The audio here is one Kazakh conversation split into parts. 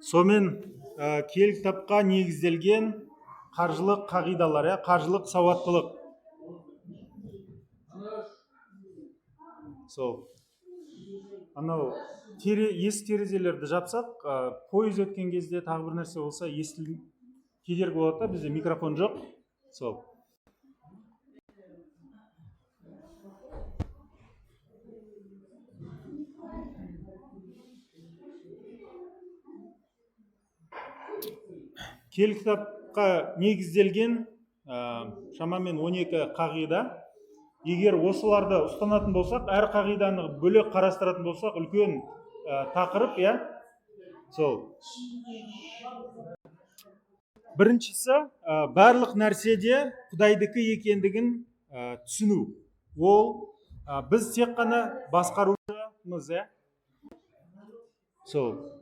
Сомен кел кітапқа негізделген қаржылық қағидалар, қаржылық сауаттылық. Сол. Анау есік терезелерді жапсақ, пойыз өткен кезде тағы бір нәрсе болса, кедергі болады да, бізде микрофон жоқ. Сол. Кел кітапқа негізделген шамамен 12 қағида. Егер осыларды ұстанатын болсақ, әр қағиданы бөлек қарастыратын болсақ, үлкен тақырып, сол. Біріншісі, барлық нәрседе Құдайдікі екендігін түсіну. Ол біз тек қана басқарушымыз, сол.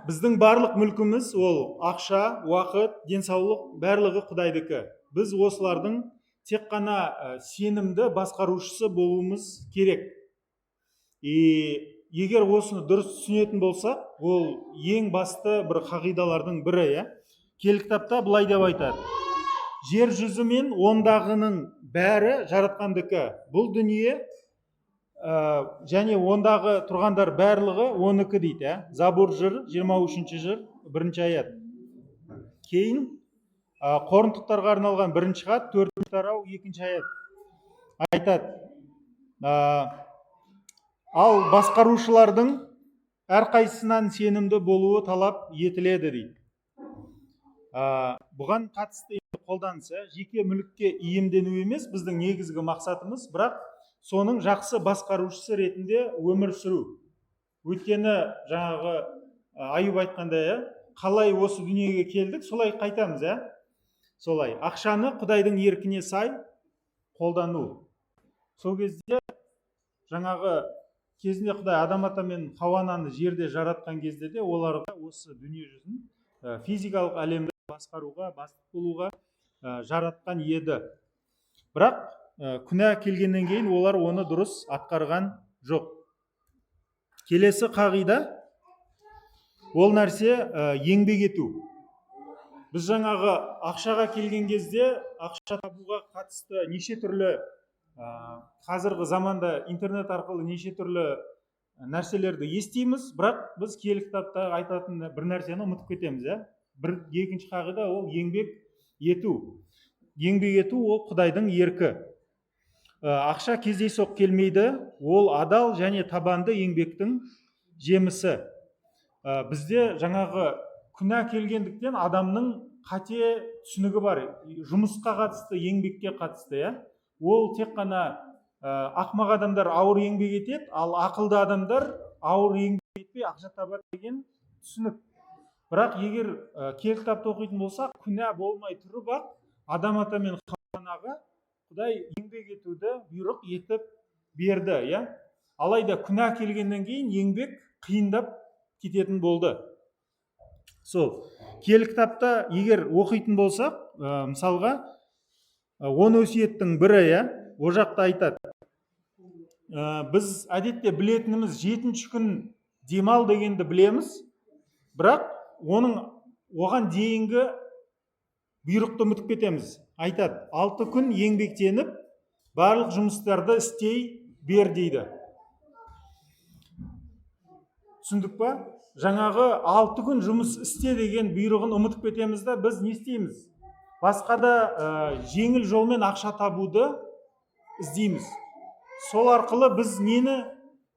Біздің барлық мүлкіміз, ол ақша, уақыт, денсаулық, барлығы Құдайдікі. Біз осылардың тек қана сенімді басқарушысы болуымыз керек. Егер осыны дұрыс түсінетін болсақ, ол ең басты бір қағидалардың бірі. Кел кітапта былай деп айтады: жер жүзі мен ондағының бәрі жаратқандікі. Бұл дүние және ондағы тұрғандар барлығы 12 дейді. Забур жыр, 23 жыр, 1 аят. Кейін Қорынтықтарға арналған 1 хат, 4 тарау, 2 аят. Айтады: ал басқарушылардың әрқайсысынан сенімді болуы талап етіледі дейді. Бұған қатысты қолданысы жеке мүлікке иемдену емес, біздің негізгі мақсатымыз, бірақ соның жақсы басқарушысы ретінде өмір сүру. Өйткені жаңағы Аюб айтқандай, қалай осы дүниеге келдік, солай қайтамыз, солай. Ақшаны Құдайдың еркіне сай қолдану. Сол кезде жаңағы кезінде Құдай Адам ата мен Хауа-ананы жерде жаратқан кезде де оларға осы дүние жүзін физикалық әлемді басқаруға, бастық болуға жаратқан еді. Бірақ күнә келгеннен кейін олар оны дұрыс атқарған жоқ. Келесі қағида, ол нәрсе еңбек ету. Біз жаңағы ақшаға келген кезде, ақша табуға қатысты неше түрлі, қазіргі заманда интернет арқылы неше түрлі нәрселерді естиміз, бірақ біз кел кітапта айтатын бір нәрсені ұмытып кетеміз. Екінші қағида, ол еңбек ету. Еңбек ету ол Құдайдың еркі. Ақша кездейсоқ келмейді, ол адал және табанды еңбектің жемісі. Бізде жаңағы күнә келгендіктен адамның қате түсінігі бар. Жұмысқа қатысты, еңбекке қатысты, ол тек қана ақымақ адамдар ауыр еңбек етеді, ал ақылды адамдар ауыр еңбек етпей ақша табады деген түсінік. Бірақ егер кел кітапты оқитын болсақ, күнә болмай тұрып ақ Адам ата мен Хауа-анаға Құдай еңбек етуді бұйрық етіп берді. Алайда күнә келгеннен кейін еңбек қиындап кететін болды. Сол. Кел кітапта егер оқитын болсақ, мысалға 10 өсиеттің бірі, о жақта айтады: біз әдетте білетініміз 7-ші күн демал дегенді білеміз, бірақ оған дейінгі бұйрықты ұмытып кетеміз. Айтады: 6 күн еңбектеніп, барлық жұмыстарды істей бер дейді. Түсіндік па? Жаңағы 6 күн жұмыс істе деген бұйрығын ұмытып кетеміз да, біз не істейміз? Басқа да жеңіл жолмен ақша табуды іздейміз. Сол арқылы біз нені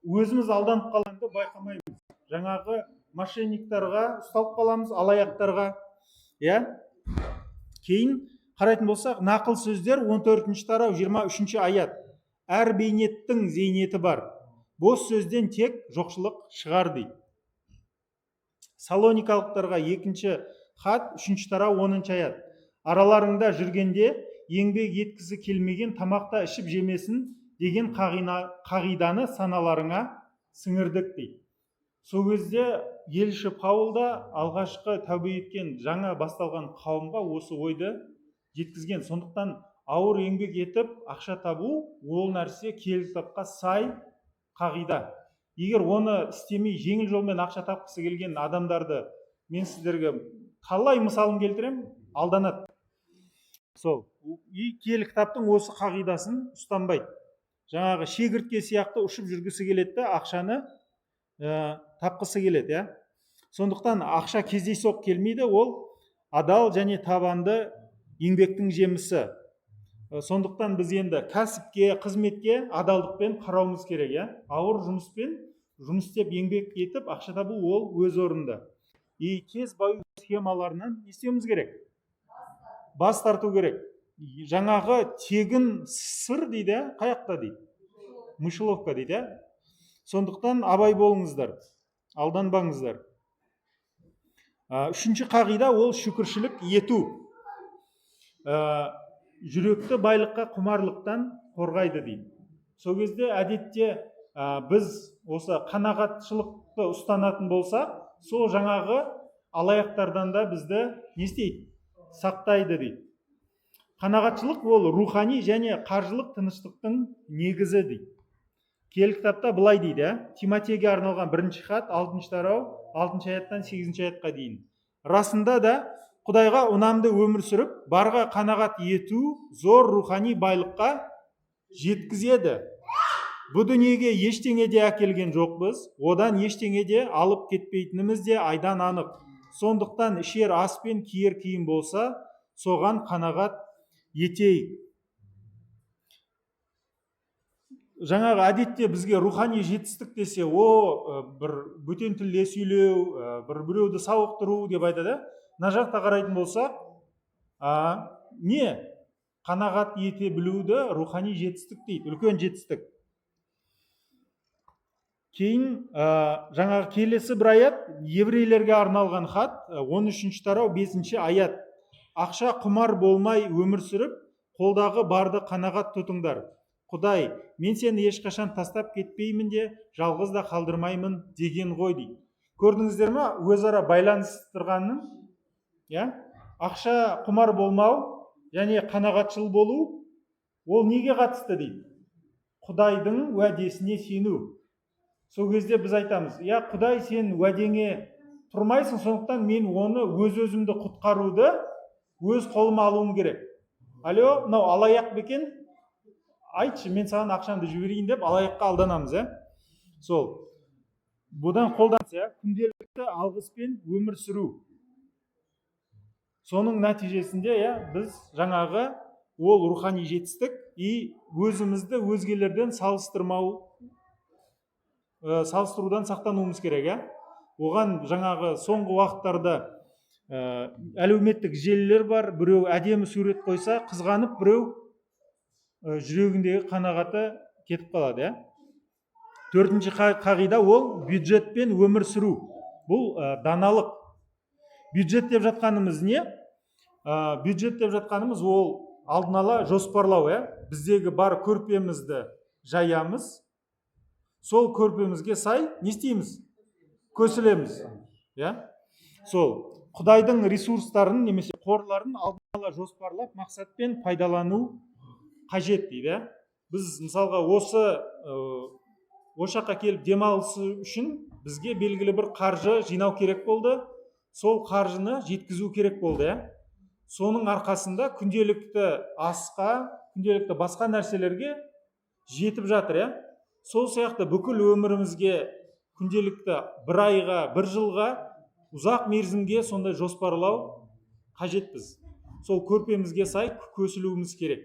өзіміз алданып қалғанды байқамаймыз. Жаңағы мошенниктарға ұсталып қаламыз, алаяқтарға. Кейін қарайтын болсақ, нақыл сөздер 14-ші тарау, 23-ші аят. Әр бейнеттің зейнеті бар. Бос сөзден тек жоқшылық шығар дейді. Салоникалықтарға 2-ші хат, 3-ші тарау, 10-ші аят. Араларыңда жүргенде еңбек еткісі келмеген тамақта ішіп жемесін деген қағиданы саналарыңа сіңірдік дейді. Сол кезде елші Паул да алғашқы тәубе еткен жаңа басталған қауымға осы ойды жеткізген. Сондықтан ауыр еңбек етіп ақша табу ол нәрсе киелі кітапқа сай қағида. Егер оны істемей жеңіл жолмен ақша тапқысы келген адамдарды мен сіздерге талай мысалын келтіремін, алданады. Сол киелі кітаптың осы қағидасын ұстанбайды. Жаңағы шегіртке сияқты ұшып жүргісі келеді де ақшаны тапқысы келеді, иә. Сондықтан ақша кездейсоқ келмейді, ол адал және табанды еңбектің жемісі. Сондықтан біз енді кәсіпке, қызметке адалдықпен қарауымыз керек, иә. Ауыр жұмыспен жұмыс істеп еңбек етіп ақша табу ол өз орнында. Тез баю схемаларынан не істеуіміз керек? Бас тарту керек. Жаңағы тегін сыр дейді, қай жақта дейді? Мышеловка дейді. Сондықтан абай болыңыздар, алданбаңыздар. Үшінші қағида ол шүкіршілік ету. Жүректі байлыққа құмарлықтан қорғайды дейді. Сол кезде әдетте біз осы қанағатшылықты ұстанатын болсақ, сол жаңағы алаяқтардан да бізді не істейді? Сақтайды дейді. Қанағатшылық ол рухани және қаржылық тыныштықтың негізі дейді. Киелі кітапта былай дейді, Тимотейге арналған 1-ші хат, 6-шы тарау, 6-шы аяттан 8-ші аятқа дейін. Расында да Құдайға ұнамды өмір сүріп, барға қанағат ету зор рухани байлыққа жеткізеді. Бұл дүниеге ештеңе де әкелген жоқпыз, одан ештеңе де алып кетпейтініміз де айдан анық. Сондықтан ішер ас пен киер киім болса, соған қанағат етейік. Жаңағы әдетте бізге рухани жетістік десе, бір бөтен тілде сөйлеу, бір біреуді сауықтыру деп айтады. Мына жақта қарайтын болсақ, не? Қанағат ете білуді рухани жетістік дейді, үлкен жетістік. Кейін жаңағы келесі бір аят, еврейлерге арналған хат, 13-ші тарау, 5-ші аят. Ақша құмар болмай өмір сүріп, қолдағы барды қанағат тұтыңдар. Құдай, мен сені ешқашан тастап кетпеймін де, жалғыз да қалдырмаймын деген ғой дейді. Көрдіңіздер ме? Өзара байланыстырғанын, ақша құмар болмау және қанағатшыл болу, ол неге қатысты дейді? Құдайдың уәдесіне сену. Сол кезде біз айтамыз, Құдай, сен уәдеңе тұрмайсың, сондықтан мен оны өз-өзімді құтқаруды өз қолыма алуым керек. Алло, мынау алаяқ бекен? Айтшы, мен саған ақшамды жіберейін деп алаяққа алданамыз, Сол. Бұдан қолданса, күнделікті алғыспен өмір сүру. Соның нәтижесінде біз жаңағы ол рухани жетістік өзімізді өзгелерден салыстырудан сақтануымыз керек. Оған жаңағы соңғы уақыттарда әлеуметтік желілер бар, біреу әдемі сурет қойса, қызғанып біреу жүрегіндегі қанағаты кетіп қалады. 4-ші қағида ол бюджетпен өмір сүру. Бұл даналық. Бюджет деп жатқанымыз не? Бюджет деп жатқанымыз ол алдын ала жоспарлау. Біздегі бар көрпемізді жаямыз. Сол көрпемізге сай не істейміз? Көсілеміз. Сол Құдайдың ресурстарын немесе қорларын алдын ала жоспарлап, мақсатпен пайдалану қажет дейді. Біз мысалға осы ошаққа келіп демалысы үшін бізге белгілі бір қаржы жинау керек болды. Сол қаржыны жеткізу керек болды. Соның арқасында күнделікті асқа, күнделікті басқа нәрселерге жетіп жатыр. Сол сияқты бүкіл өмірімізге күнделікті бір айға, бір жылға, ұзақ мерзімге сондай жоспарлау қажетпіз. Сол көрпемізге сай көсілуіміз керек.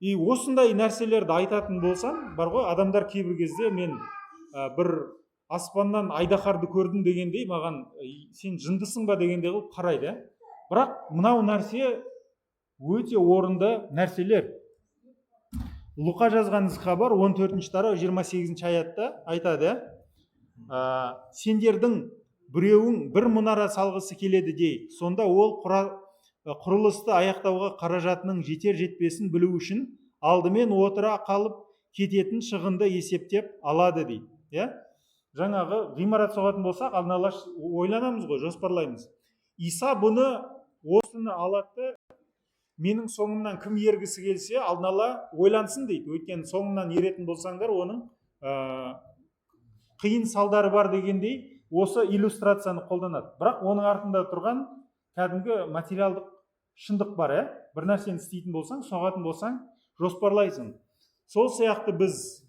Осындай нәрселерді айтатын болсам, бар ғой, адамдар кейбір кезде мен бір аспаннан айдаһарды көрдім дегендей, маған сен жындысың ба дегендей қылып қарайды. Бірақ мынау нәрсе өте орынды нәрселер. Луқа жазған хабар 14-ші тарау 28-ші аятта айтады. Сендердің біреуің бір мұнара салғысы келеді дей, сонда ол құрылысты аяқтауға қаражатының жетер жетпесін білу үшін алдымен отыра қалып кететін шығынды есептеп алады дейді. Жаңағы ғимарат соғатын болсақ, алдын ала ойланамыз ғой, жоспарлаймыз. Иса осыны алады, менің соңымнан кім ергісі келсе алдын ала ойлансын дейді. Өйткені соңымнан еретін болсаңдар, оның қиын салдары бар дегендей осы иллюстрацияны қолданады. Бірақ оның артында тұрған кәдімгі материалдық шындық бар. Бір нәрсені істейтін болсаң, соғатын болсаң, жоспарлайсың. Сол сияқты біз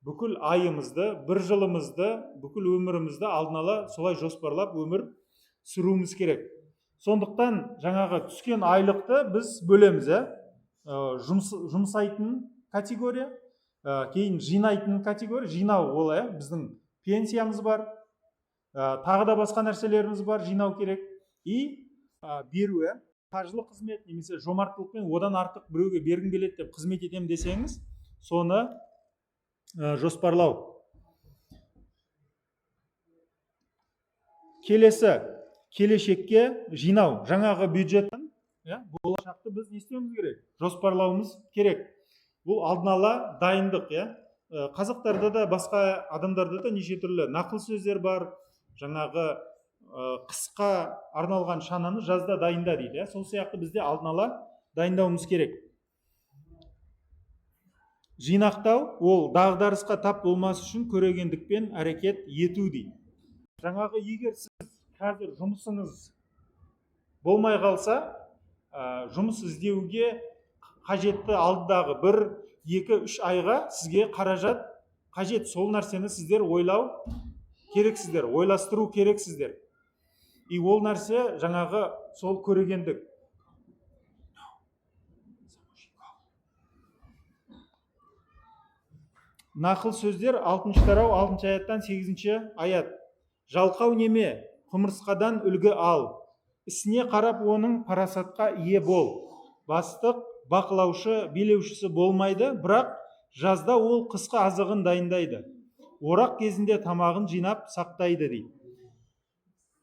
бүкіл айымызды, бір жылымызды, бүкіл өмірімізді алдын ала солай жоспарлап өмір сүруіміз керек. Сондықтан жаңағы түскен айлықты біз бөлеміз. Жұмсайтын категория, кейін жинайтын категория. Жинау ол біздің пенсиямыз бар, тағы да басқа нәрселеріміз бар, жинау керек. И беру, қаржылық қызмет немесе жомарттылықпен одан артық біреуге бергім келеді деп қызмет етем десеңіз, соны жоспарлау. Келесі, келешекке жинау. Жаңағы бюджеттің болашақты біз не істеуіміз керек? Жоспарлауымыз керек. Бұл алдын ала дайындық. Қазақтарда да басқа адамдарда да неше түрлі нақыл сөздер бар. Жаңағы қысқа арналған шананы жазда дайында дейді. Сол сияқты бізде алдын ала дайындауымыз керек. Жинақтау ол дағдарысқа тап болмас үшін көрегендікпен әрекет ету дейді. Жаңағы егер сіз қазір жұмысыңыз болмай қалса, жұмыс іздеуге қажетті алдыдағы 1-2-3 айға сізге қаражат қажет. Сол нәрсені сіздер ойлау керексіздер, ойластыру керексіздер. И ол нәрсе жаңағы сол көрегендік. Нақыл сөздер 6-шы тарау 6-шы аяттан 8-шы аят. Жалқау неме, құмырсқадан үлгі ал. Ісіне қарап оның парасатқа ие бол. Бастық, бақылаушы, билеушісі болмайды, бірақ жазда ол қысқы азығын дайындайды. Орақ кезінде тамағын жинап сақтайды дейді.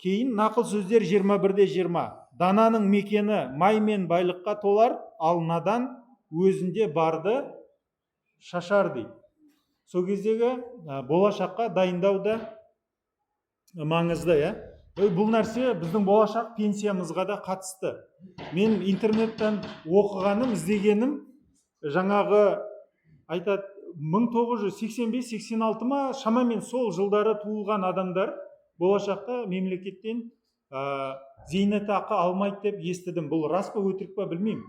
Кейін нақыл сөздер 21-20. Дананың мекені май мен байлыққа толар, ал надан өзінде барды шашар дейді. Сол кездегі болашаққа дайындау да маңызды. Бұл нәрсе біздің болашақ пенсиямызға да қатысты. Мен интернеттен оқығаным, іздегенім, жаңағы айтады 1985-86 ма, шамамен сол жылдары туылған адамдар болашақта мемлекеттен зейнетақы алмайды деп естідім. Бұл рас па, өтірік па білмеймін.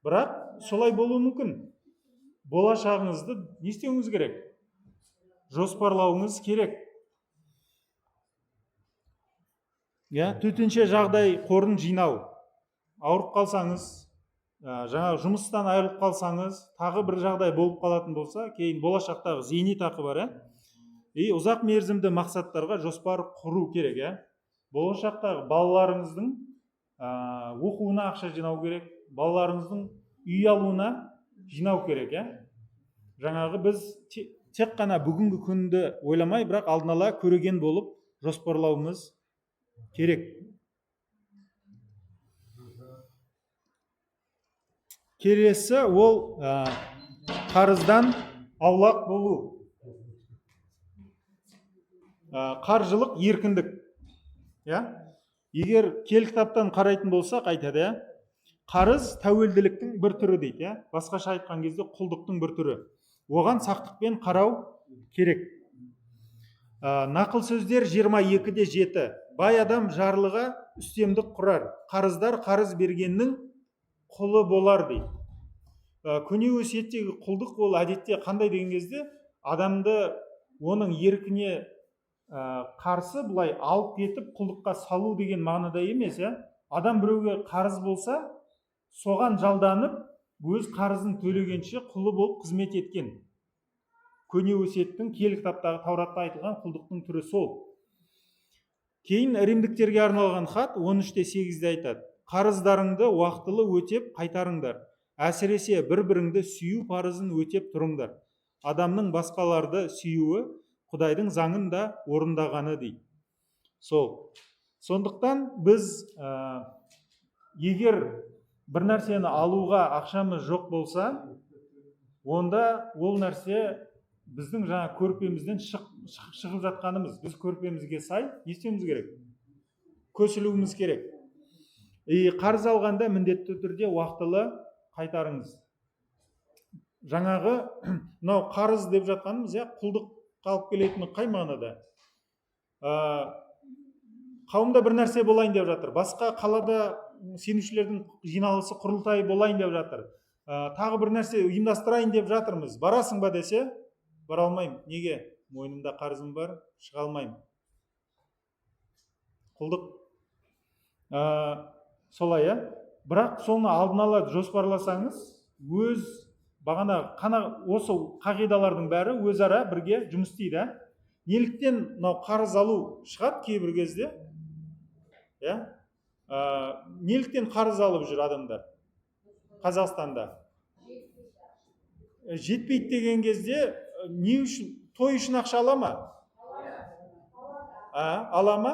Бірақ солай болуы мүмкін. Болашағыңызды не істеуіңіз керек? Жоспарлауыңыз керек. Төтенше жағдай қорын жинау. Ауырып қалсаңыз, жаңағы жұмыстан айырылып қалсаңыз, тағы бір жағдай болып қалатын болса, кейін болашақтағы зейнетақы бар. И ұзақ мерзімді мақсаттарға жоспар құру керек. Болашақтағы балаларыңыздың оқуына ақша жинау керек, балаларыңыздың үй алуына жинау керек. Жаңағы біз тек қана бүгінгі күнді ойламай, бірақ алдын ала көреген болып жоспарлауымыз керек. Келесі ол қарыздан аулақ болу. Қаржылық еркіндік. Егер кел кітаптан қарайтын болсақ, айтады, қарыз тәуелділіктің бір түрі дейді. Басқаша айтқан кезде құлдықтың бір түрі. Оған сақтықпен қарау керек. Нақыл сөздер 22-7. Бай адам жарлыға үстемдік құрар. Қарыздар қарыз бергеннің құлы болар дейді. Көне өсиеттегі құлдық ол әдетте қандай деген кезде адамды оның еркіне қарсы былай алып кетіп құлдыққа салу деген мағынада емес. Адам біреуге қарыз болса, соған жалданып, өз қарызын төлегенше құлы болып қызмет еткен. Көне өсиеттің киелі кітаптағы Тауратта айтылған құлдықтың түрі сол. Кейін римдіктерге арналған хат 13-8 айтады. Қарыздарыңды уақытылы өтеп қайтарыңдар. Әсіресе бір-біріңді сүю парызын өтеп тұрыңдар. Адамның басқаларды сүюі Құдайдың заңын да орындағаны дейді. Сондықтан біз егер бір нәрсені алуға ақшамыз жоқ болса, онда ол нәрсе біздің жаңа көрпемізден шығып жатқанымыз. Біз көрпемізге сай не істеуіміз керек? Көсілуіміз керек. Қарыз алғанда міндетті түрде уақытылы қайтарыңыз. Жаңағы мынау қарыз деп жатқанымыз, құлдық қалып келетіні қай мағынада? Қауымда бір нәрсе болайын деп жатыр. Басқа қалада сенушілердің жиналысы, құрылтайы болайын деп жатыр. Тағы бір нәрсе ұйымдастырайын деп жатырмыз. Барасың ба десе, бара алмаймын. Неге? Мойнымда қарызым бар, шыға алмаймын. Құлдық. Солай, бірақ соны алдын ала жоспарласаңыз, осы қағидалардың бәрі өзара бірге жұмыс істейді. Неліктен мынау қарыз алу шығады кейбір кезде? Неліктен қарыз алып жүр адамдар Қазақстанда? Жетпейді деген кезде не үшін? Той үшін ақша ала ма? Ала ма?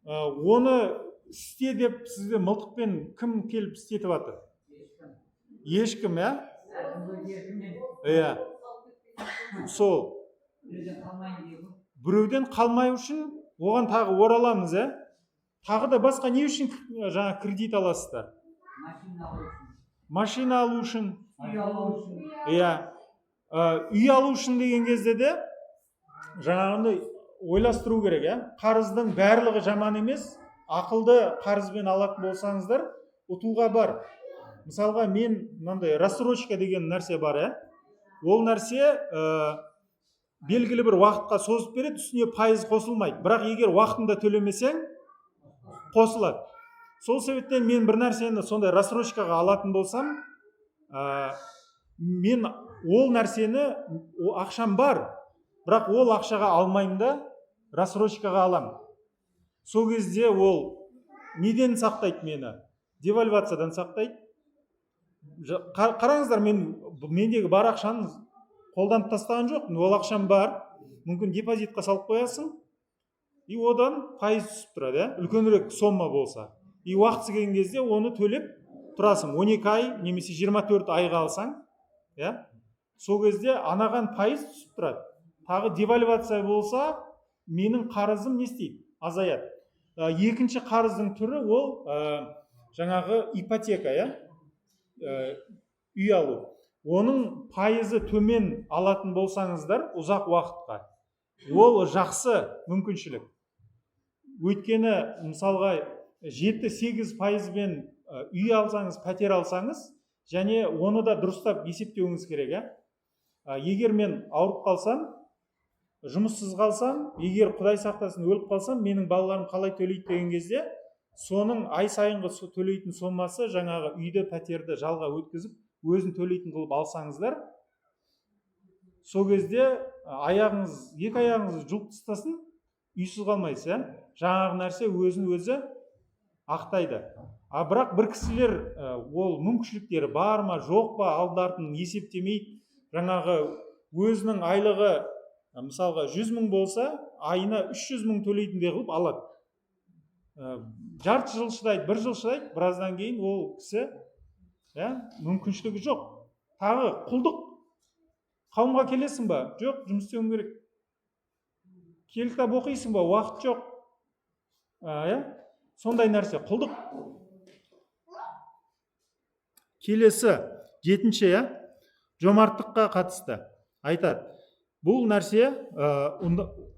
Оны істе деп сізді мылтықпен кім келіп істетіп жатыр? Ешкім, Сол. Біреуден қалмай үшін оған тағы ораламыз, Тағы да басқа не үшін жаңа кредит аласыздар? Машина алу үшін. Үй алу үшін деген кезде де жаңағындай ойластыру керек, Қарыздың барлығы жаман емес. Ақылды қарызбен алатын болсаңыздар, ұтуға бар. Мысалға, мен мынандай рассрочка деген нәрсе бар, Ол нәрсе белгілі бір уақытқа созып береді, үстіне пайыз қосылмайды. Бірақ егер уақытында төлемесең, қосылады. Сол себептен мен бір нәрсені сондай рассрочкаға алатын болсам, мен ол нәрсені, ақшам бар, бірақ ол ақшаға алмаймын да, рассрочкаға алам. Сол кезде ол неден сақтайды мені? Девальвациядан сақтайды. Қараңыздар, мендегі бар ақшаны қолдан тастаған жоқ, ол ақшам бар, мүмкін депозитқа салып қоясың, и одан пайыз түсіп тұрады, үлкенірек сомма болса. И уақыты келген кезде оны төлеп тұрасың. 12 ай немесе 24 айға алсаң, сол кезде анаған пайыз түсіп тұрады. Тағы девальвация болса, менің қарызым не істейді? Азаяды. Екінші қарыздың түрі ол жаңағы ипотека, үй алу. Оның пайызы төмен алатын болсаңыздар ұзақ уақытқа, ол жақсы мүмкіншілік. Өйткені мысалға 7-8 пайызбен үй алсаңыз, пәтер алсаңыз, және оны да дұрыстап есептеуіңіз керек. Егер мен ауырып қалсам, жұмыссыз қалсам, егер Құдай сақтасын өліп қалсам, менің балаларым қалай төлейді деген кезде, соның ай сайынғы төлейтін сомасы жаңағы үйді, пәтерді жалға өткізіп, өзін төлейтін қылып алсаңыздар, сол кезде екі аяғыңыз жұлып тастасын, үйсіз қалмайсыз, Жаңағы нәрсе өзін өзі ақтайды. Бірақ бір кісілер ол мүмкіншіліктері бар ма, жоқ па, алды-артын есептемейді. Жаңағы өзінің айлығы мысалға 100 мың болса, айына 300 мың төлейтіндей қылып алады. Жарты жыл шыдайды, бір жыл шыдайды, біраздан кейін ол кісі мүмкіншілігі жоқ. Тағы құлдық. Қауымға келесің ба? Жоқ, жұмыс істеуің керек. Кітап оқисың ба? Уақыт жоқ. Сондай нәрсе, құлдық. Келесі, 7-ші, жомарттыққа қатысты айтады. Бұл нәрсе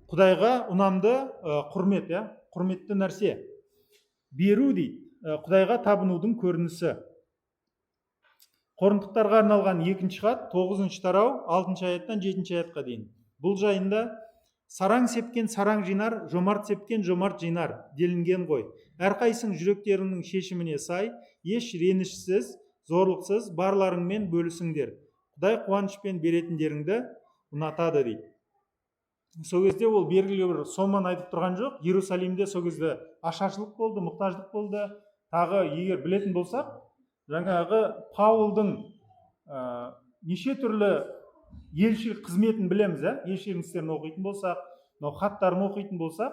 Құдайға ұнамды құрмет, құрметті нәрсе. Беру дейді, Құдайға табынудың көрінісі. Қорынтықтарға арналған 2-ші хат, 9-шы тарау, 6-шы аяттан 7-ші аятқа дейін. Бұл жайында сараң сепкен сараң жинар, жомарт сепкен жомарт жинар делінген ғой. Әрқайсың жүректерінің шешіміне сай, еш ренішсіз, зорлықсыз барларыңмен бөлісіңдер. Құдай қуанышпен беретіндеріңді ұнатады дейді. Сол кезде ол белгілі бір соманы айтып тұрған жоқ. Иерусалимде сол кезде ашаршылық болды, мұқтаждық болды. Тағы егер білетін болсақ, жаңағы Паулдың неше түрлі елшілік қызметін білеміз, елшілік істерін оқитын болсақ, хаттарын оқитын болсақ,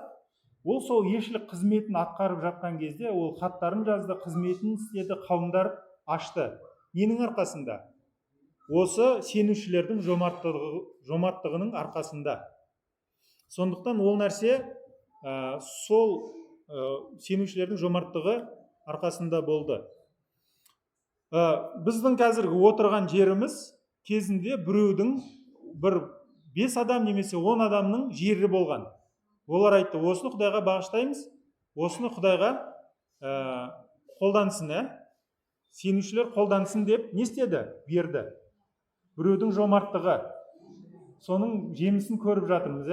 ол сол елшілік қызметін атқарып жатқан кезде ол хаттарын жазды, қызметін істеді, қауымдар ашты. Ненің арқасында? Осы сенушілердің жомарттығының арқасында. Сондықтан ол нәрсе сол сенушілердің жомарттығы арқасында болды. Біздің қазіргі отырған жеріміз кезінде біреудің бір 5 адам немесе 10 адамның жері болған. Олар айтты, осыны Құдайға бағыштаймыз, осыны Құдайға қолдансын, сенушілер қолдансын деп не істеді? Берді. Біреудің жомарттығы. Соның жемісін көріп жатырмыз,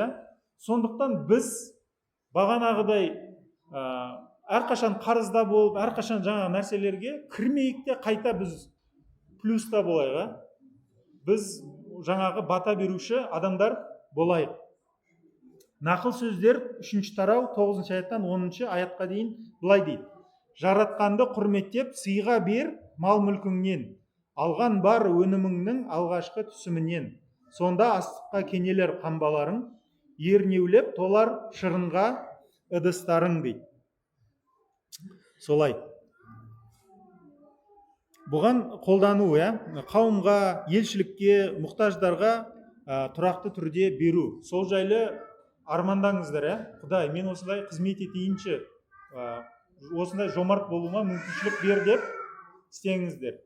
Сондықтан біз бағанағыдай әрқашан қарызда болып, әрқашан жаңағы нәрселерге кірмейік те, қайта біз плюста болайық, біз жаңағы бата беруші адамдар болайық. Нақыл сөздер 3 тарау 9 аяттан 10 аятқа дейін былай дейді: жаратқанды құрметтеп сыйға бер мал мүлкіңнен, алған бар өніміңнің алғашқы түсімінен, сонда астыққа кенелер қамбаларың, ернеулеп толар шырынға ыдыстарың дейді. Солай. Бұған қолдану, қауымға, елшілікке, мұқтаждарға тұрақты түрде беру. Сол жайлы армандаңыздар, Құдай, мен осындай қызмет етейінші, осындай жомарт болуыма мүмкіншілік бер деп істеңіздер.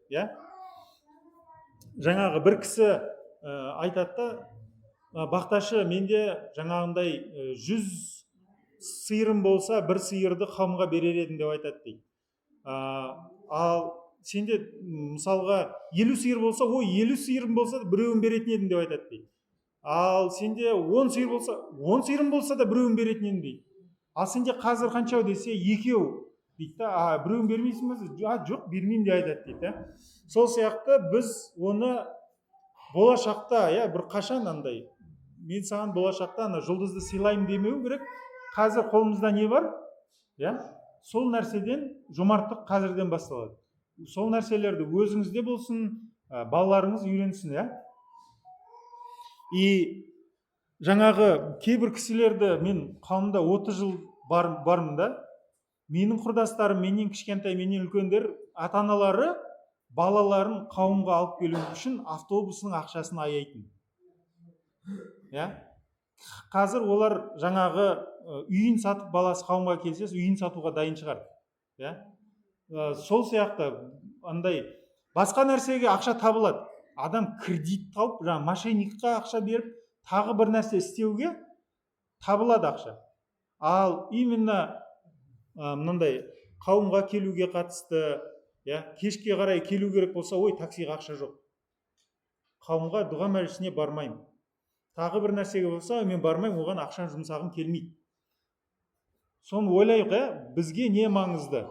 Жаңағы бір кісі айтады, бақташы, менде жаңағындай 100 сиырым болса, бір сиырды қауымға берер едім деп айтады дейді. Ал сенде мысалға 50 сиыр болса, 50 сиырым болса да біреуін беретін едім деп айтады дейді. Ал сенде 10 сиыр болса, 10 сиырым болса да біреуін беретін едім дейді. Ал сенде қазір қаншау десе, 2 дейді. Біреуін бермейсің бе? Жоқ, бермеймін деп айтады дейді. Сол сияқты біз оны болашақта, бір қашан андай, мен саған болашақта жұлдызды сыйлаймын демеу керек. Қазір қолымызда не бар? Сол нәрседен жомарттық қазірден басталады. Сол нәрселерді өзіңізде болсын, балаларыңыз үйренсін, И жаңағы кейбір кісілерді мен қауымда 30 жыл бармын да, менің құрдастарым, менен кішкентай, менен үлкендер, ата-аналары балаларын қауымға алып келу үшін автобусының ақшасын аяйтын. Қазір олар жаңағы үйін сатып, баласы қауымға келсе, үйін сатуға дайын шығар. Сол сияқты андай басқа нәрсеге ақша табылады. Адам кредит тауып, мошенникқа ақша беріп, тағы бір нәрсе істеуге табылады ақша. Ал именно мынандай қауымға келуге қатысты, кешке қарай келу керек болса, таксиға ақша жоқ. Қауымға дұға мәжілісіне бармаймын. Тағы бір нәрсеге болса, мен бармаймын, оған ақшаны жұмсағым келмейді. Соны ойлайық, бізге не маңызды?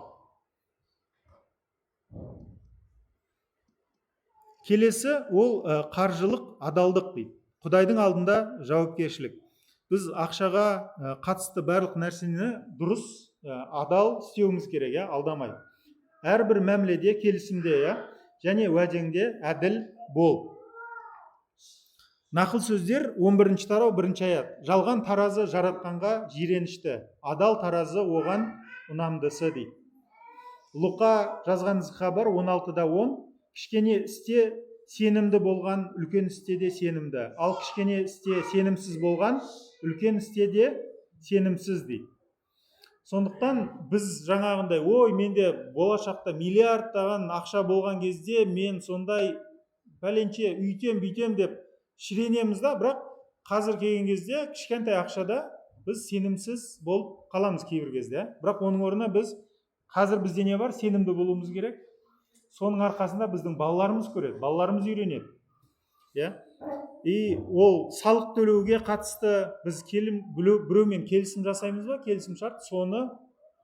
Келесі ол қаржылық адалдық дейді. Құдайдың алдында жауапкершілік. Біз ақшаға қатысты барлық нәрсені дұрыс, адал істеуіміз керек, алдамай. Әрбір мәміледе, келісімде, және уәдеңде әділ бол. Нақыл сөздер 11 тарау 1 аят. Жалған таразы жаратқанға жиренішті, адал таразы оған ұнамдысы дейді. Луқа жазған хабар 16-10. Кішкене істе сенімді болған, үлкен істе де сенімді. Ал кішкене істе сенімсіз болған, үлкен істе де сенімсіз дейді. Сондықтан біз жаңағындай, менде болашақта миллиардтаған ақша болған кезде мен сондай бәленше үйтем бүйтем деп шіренеміз да, бірақ қазір келген кезде кішкентай ақшада біз сенімсіз болып қаламыз кейбір кезде. Бірақ оның орнына біз қазір бізде не бар? Сенімді болуымыз керек. Соның арқасында біздің балаларымыз көреді, балаларымыз үйренеді. И ол салық төлеуге қатысты біз біреумен келісім жасаймыз ба, келісім шарт, соны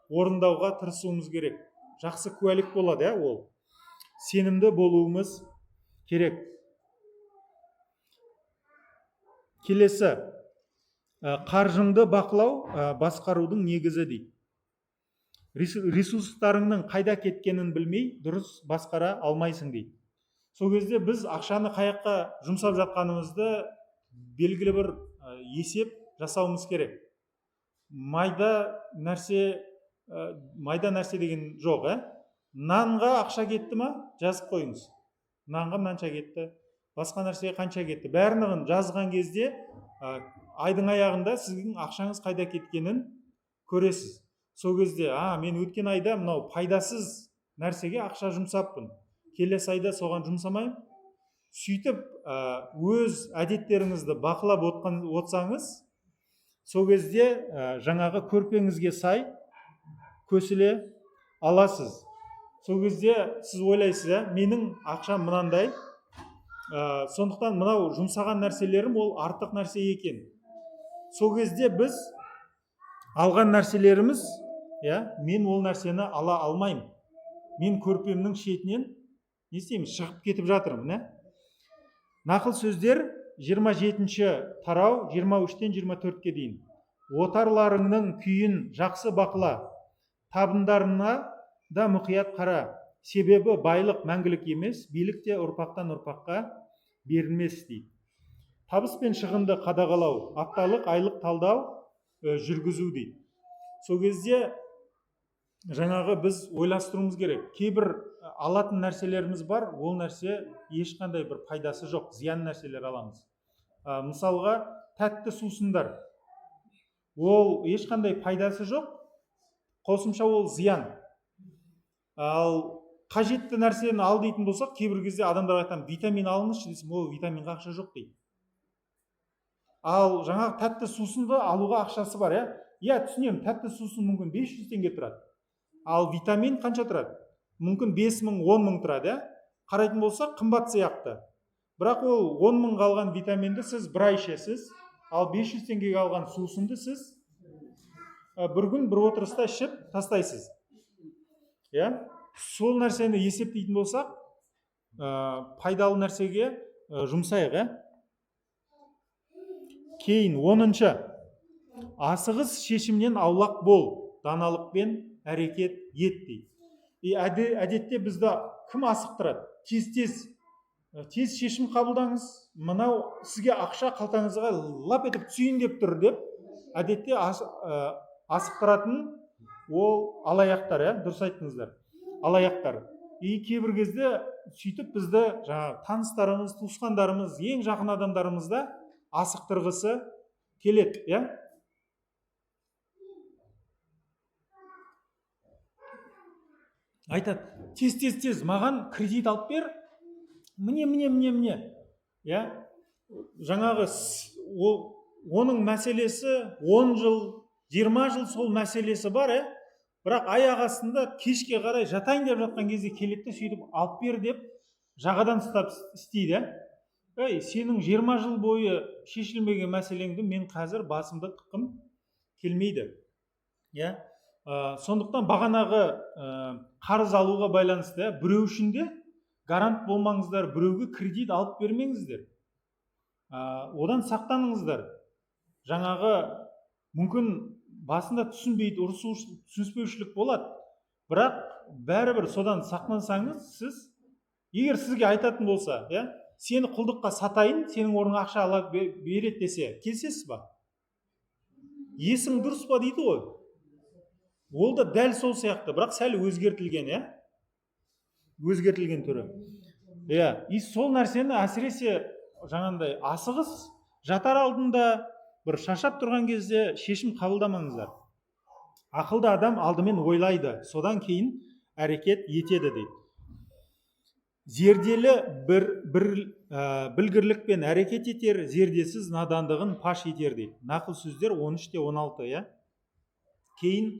орындауға тырысуымыз керек. Жақсы куәлік болады, ол. Сенімді болуымыз керек. Келесі, қаржыңды бақылау басқарудың негізі дейді. Ресурстарыңның қайда кеткенін білмей, дұрыс басқара алмайсың дейді. Сол кезде біз ақшаны қаяққа жұмсап жатқанымызды белгілі бір есеп жасауымыз керек. Майда нәрсе деген жоқ, Нанға ақша кетті ма? Жазып қойыңыз. Нанға мынанша кетті, басқа нәрсеге қанша кетті. Бәрінігін жазған кезде айдың аяғында сіздің ақшаңыз қайда кеткенін көресіз. сол кезде мен өткен айда мынау пайдасыз нәрсеге ақша жұмсаппын, келесі айда соған жұмсамаймын. Сөйтіп өз әдеттеріңізді бақылап отсаңыз, сол кезде жаңағы көрпеңізге сай көсіле аласыз. Сол кезде сіз ойлайсыз, менің ақшам мынандай, сондықтан мынау жұмсаған нәрселерім ол артық нәрсе екен. Сол кезде біз алған нәрселеріміз, мен ол нәрсені ала алмаймын. Мен көрпемнің шетінен не істеймін, шығып кетіп жатырмын. Нақыл сөздер 27-ші тарау 23-тен 24-ке дейін. Отарларыңның күйін жақсы бақыла, табындарына да мұқият қара. Себебі байлық мәңгілік емес, билік те ұрпақтан ұрпаққа берілмес дейді. Табыс пен шығынды қадағалау, апталық, айлық талдау жүргізу дейді. Сол кезде жаңағы біз ойластыруымыз керек. Кейбір алатын нәрселеріміз бар, ол нәрсе ешқандай бір пайдасы жоқ, зиян нәрселер аламыз. Мысалға, тәтті сусындар. Ол ешқандай пайдасы жоқ, қосымша ол зиян. Ал қажетті нәрсені ал дейтін болсақ, кейбір кезде адамдар айтам, витамин алыңызшы десем, ол витаминға ақша жоқ дейді. Ал жаңағы тәтті сусынды алуға ақшасы бар, түсінемін, тәтті сусын мүмкін 500 теңге тұрады. Ал витамин қанша тұрады? Мүмкін 5 мың, 10 мың тұрады, Қарайтын болсақ, қымбат сияқты. Бірақ ол 10 мың қалған витаминді сіз бір ай ішесіз, ал 500 теңгеге алған сусынды сіз бір күн бір отырыста ішіп тастайсыз. Сол нәрсені есептейтін болсақ, пайдалы нәрсеге жұмсайық. Кейін 10-шы. Асығыс шешімнен аулақ бол, даналықпен әрекет ет дейді. Әдетте бізді кім асықтырады? Тез шешім қабылдаңыз, мынау сізге ақша қалтаңызға лап етіп түсейін деп тұр деп, әдетте асықтыратын ол алаяқтар, дұрыс айттыңыздар. Алаяқтар. Кейбір кезде сөйтіп бізді таныстарымыз, туысқандарымыз, ең жақын адамдарымызда асықтырғысы келеді, Айтады, тез, маған кредит алып бер, міне. Жаңағы оның мәселесі 10 жыл, 20 жыл сол мәселесі бар, бірақ аяқ астында кешке қарай жатайын деп жатқан кезде келеді, сөйтіп алып бер деп жағадан ұстап істейді. Сенің 20 жыл бойы шешілмеген мәселеңді мен қазір басымды қыққым келмейді. Сондықтан бағанағы қарыз алуға байланысты біреу үшін де гарант болмаңыздар, біреуге кредит алып бермеңіздер. Одан сақтаныңыздар. Жаңағы мүмкін басында түсінбейді, түсініспеушілік болады. Бірақ бәрібір содан сақтансаңыз, сіз егер сізге айтатын болса, сені құлдыққа сатайын, сенің орныңа ақша ала береді десе, келсесіз ба? Есің дұрыс па дейді ғой. Ол да дәл сол сияқты, бірақ сәл өзгертілген, өзгертілген түрі. Сол нәрсені әсіресе жаңағындай асығыс жатар алдында бір шаршап тұрған кезде шешім қабылдамаңыздар. Ақылды адам алдымен ойлайды, содан кейін әрекет етеді дейді. Зерделі білгірлікпен әрекет етер, зердесіз надандығын паш етер дейді. Нақыл сөздер 13-те 16. Кейін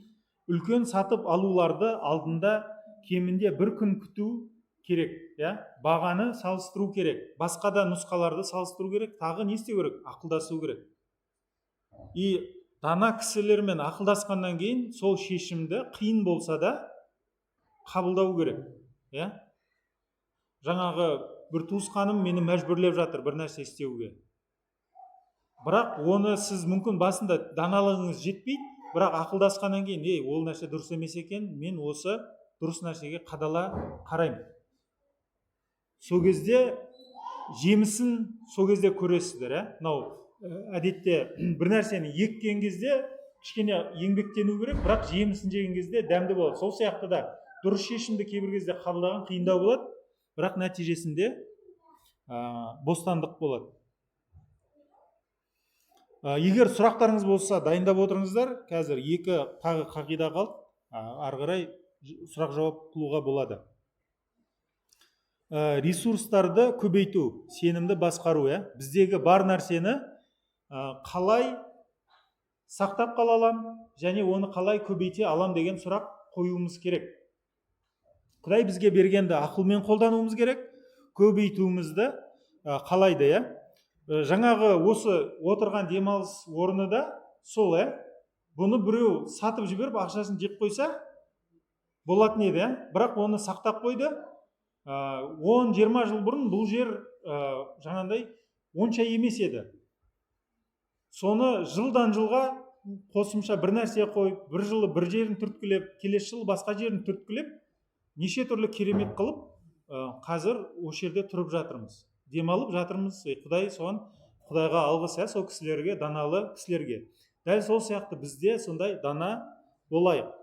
үлкен сатып алуларды алдында кемінде бір күн күту керек, бағаны салыстыру керек, басқа да нұсқаларды салыстыру керек, тағы не істеу керек? Ақылдасу керек. Дана кісілермен ақылдасқаннан кейін сол шешімді қиын болса да қабылдау керек. Жаңағы бір туысқаным мені мәжбүрлеп жатыр бір нәрсе істеуге. Бірақ оны сіз мүмкін басында даналығыңыз жетпейді, бірақ ақылдасқаннан кейін, ол нәрсе дұрыс емес екен, мен осы дұрыс нәрсеге қадала қараймын. Сол кезде жемісін сол кезде көресіздер. Әдетте бір нәрсені еккен кезде кішкене еңбектену керек, бірақ жемісін жеген кезде дәмді болады. Сол сияқты да дұрыс шешімді кейбір кезде қабылдаған қиындау болады, бірақ нәтижесінде бостандық болады. Егер сұрақтарыңыз болса дайындап отырыңыздар. Қазір екі тағы қағида қалды. Ары қарай сұрақ жауап қылуға болады. Ресурстарды көбейту, сенімді басқару. Біздегі бар нәрсені қалай сақтап қала алам және оны қалай көбейте алам деген сұрақ қоюымыз керек. Құдай бізге бергенді ақылмен қолдануымыз керек, көбейтуімізді қалайды. Жаңағы осы отырған демалыс орны да сол. Бұны біреу сатып жіберіп ақшасын жеп қойса болатын еді. Бірақ оны сақтап қойды. 10-20 жыл бұрын бұл жер жаңағындай онша емес еді. Соны жылдан жылға қосымша бір нәрсе қойып, бір жылы бір жерін түрткілеп, келесі жылы басқа жерін түрткілеп, неше түрлі керемет қылып, қазір осы жерде тұрып жатырмыз, демалып жатырмыз. Құдай соған, Құдайға алғыс, сол кісілерге, даналы кісілерге. Дәл сол сияқты бізде сондай дана болайық.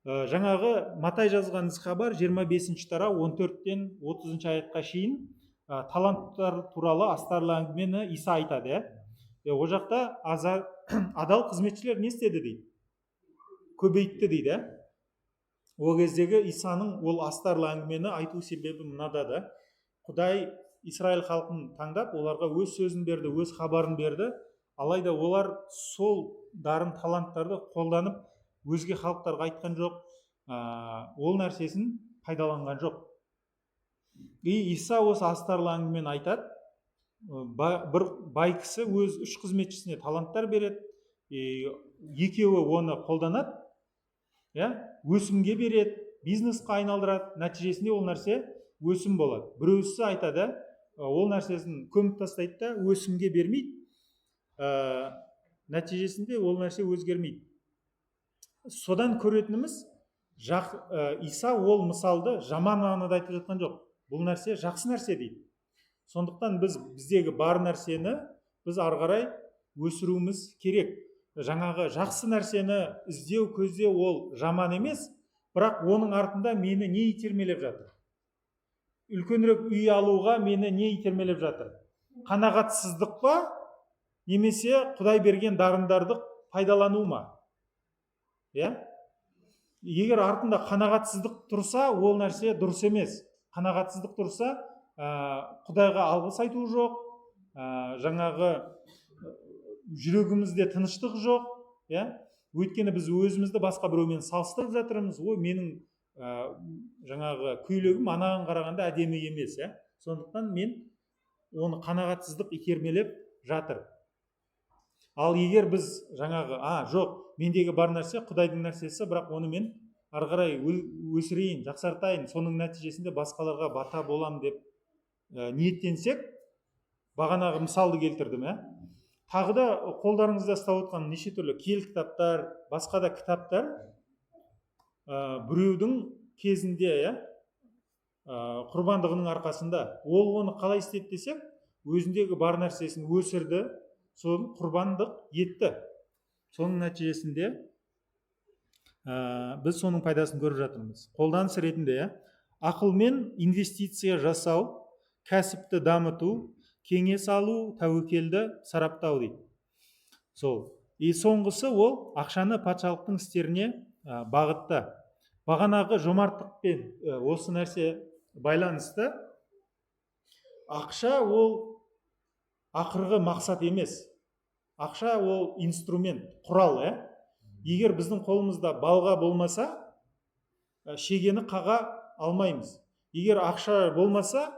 Жаңағы Матай жазған ісхабар 25-ші тарау 14-тен 30-ші аятқа шейін таланттар туралы астарлы әңгімені Иса айтады. Ол жақта адал қызметшілер не істеді дейді? Көбейтті дейді. Ол кездегі Исаның ол астарлы әңгімені айту себебі мынада. Құдай Израиль халқын таңдап, оларға өз сөзін берді, өз хабарын берді. Алайда олар сол дарын таланттарды қолданып өзге халықтарға айтқан жоқ, ол нәрсесін пайдаланған жоқ. Иса осы астарлы әңгімені айтады. Бір бай кісі өз 3 қызметшісіне таланттар береді, екеуі оны қолданады, өсімге береді, бизнесқа айналдырады. Нәтижесінде ол нәрсе өсім болады. Біреусі айтады, ол нәрсесін көміп тастайды да өсімге бермейді. Нәтижесінде ол нәрсе өзгермейді. Содан көретініміз, Иса ол мысалды жаман мағынада айтып жатқан жоқ. Бұл нәрсе жақсы нәрсе дейді. Сондықтан біздегі бар нәрсені біз ары қарай өсіруіміз керек. Жаңағы жақсы нәрсені іздеу, көздеу ол жаман емес, бірақ оның артында мені не итермелеп жатыр? Үлкенірек үй алуға мені не итермелеп жатыр? Қанағатсыздық па, немесе Құдай берген дарындарды пайдалану ма? Егер артында қанағатсыздық тұрса, ол нәрсе дұрыс емес. Қанағатсыздық тұрса, Құдайға алғыс айту жоқ, жаңағы жүрегімізде тыныштық жоқ. Өйткені біз өзімізді басқа біреумен салыстырып жатырмыз. Менің жаңағы көйлегім анаған қарағанда әдемі емес. Сондықтан мен оны қанағатсыздық итермелеп жатыр. Ал егер біз жаңағы, жоқ, мендегі бар нәрсе Құдайдың нәрсесі, бірақ оны мен ары қарай өсірейін, жақсартайын, соның нәтижесінде басқаларға бата болам деп ниеттенсек, бағанағы мысалды келтірдім. Тағы да қолдарыңызда ұстап отқан неше түрлі киелі кітаптар, басқа да кітаптар біреудің кезінде құрбандығының арқасында ол оны қалай істеді десек, өзіндегі бар нәрсесін өсірді, соны құрбандық етті. Соның нәтижесінде біз соның пайдасын көріп жатырмыз. Қолданыс ретінде ақылмен инвестиция жасау, кәсіпті дамыту, кеңес алу, тәуекелді сараптау дейді. Соңғысы ол ақшаны патшалықтың істеріне бағытта. Бағанағы жомарттықпен осы нәрсе байланысты. Ақша ол ақырғы мақсат емес. Ақша ол инструмент, құрал. Егер біздің қолымызда балға болмаса, шегені қаға алмаймыз. Егер ақша болмаса,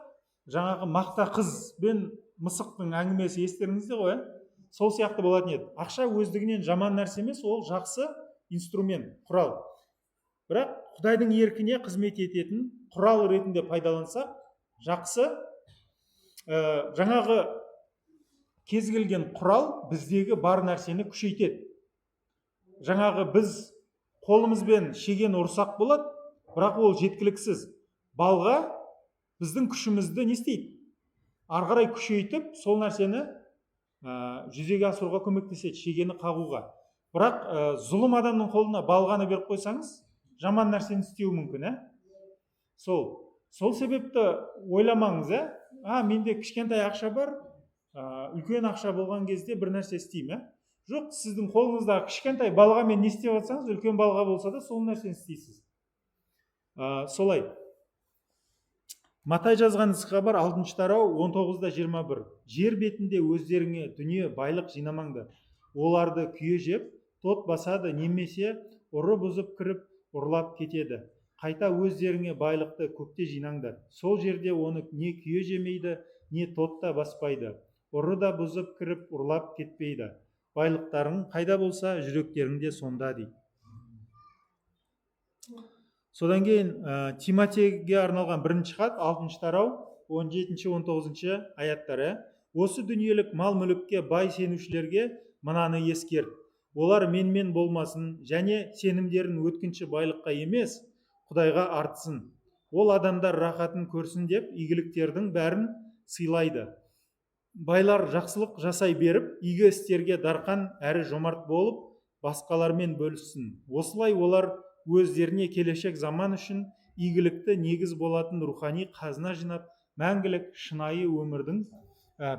жаңағы мақта қыз бен мысықтың әңгімесі естеріңізде ғой. Сол сияқты болатын еді. Ақша өздігінен жаман нәрсе емес, ол жақсы инструмент, құрал. Бірақ Құдайдың еркіне қызмет ететін құрал ретінде пайдаланса, жақсы. Жаңағы кез келген құрал біздегі бар нәрсені күшейтеді. Жаңағы біз қолымызбен шеген ұрсақ болады, бірақ ол жеткіліксіз. Балға біздің күшімізді не істейді? Ары қарай күшейтіп, сол нәрсені жүзеге асыруға көмектеседі, шегені қағуға. Бірақ зұлым адамның қолына балғаны беріп қойсаңыз, жаман нәрсені істеуі мүмкін. Сол себепті ойламаңыз, менде кішкентай ақша бар, үлкен ақша болған кезде бір нәрсе істеймін. жоқ, сіздің қолыңыздағы кішкентай балғамен не істеп жатсаңыз, үлкен балға болса да сол нәрсені істейсіз. Солай. Матай жазған ісхабар 6 тарау 19-21. Жер бетінде өздеріңе дүние байлық жинамаңдар. Оларды күйе жеп, тот басады, немесе ұры бұзып кіріп, ұрлап кетеді. Қайта өздеріңе байлықты көпте жинаңдар. Сол жерде оны не күйе жемейді, не тот та баспайды. Ұры да бұзып кіріп, ұрлап кетпейді. Байлықтарың қайда болса, жүректеріңде сонда дейді. Содан кейін Тимотейге арналған 1 хат 6 тарау 17-19 аяттары. Осы дүниелік мал мүлікке бай сенушілерге мынаны ескер. Олар менмен болмасын, және сенімдерін өткінші байлыққа емес, Құдайға артсын. Ол адамдар рахатын көрсін деп, игіліктердің бәрін сыйлайды. Байлар жақсылық жасай беріп, игі істерге дарқан әрі жомарт болып, басқалармен бөліссін. Осылай олар өздеріне келешек заман үшін игілікті негіз болатын рухани қазына жинап, мәңгілік шынайы өмірдің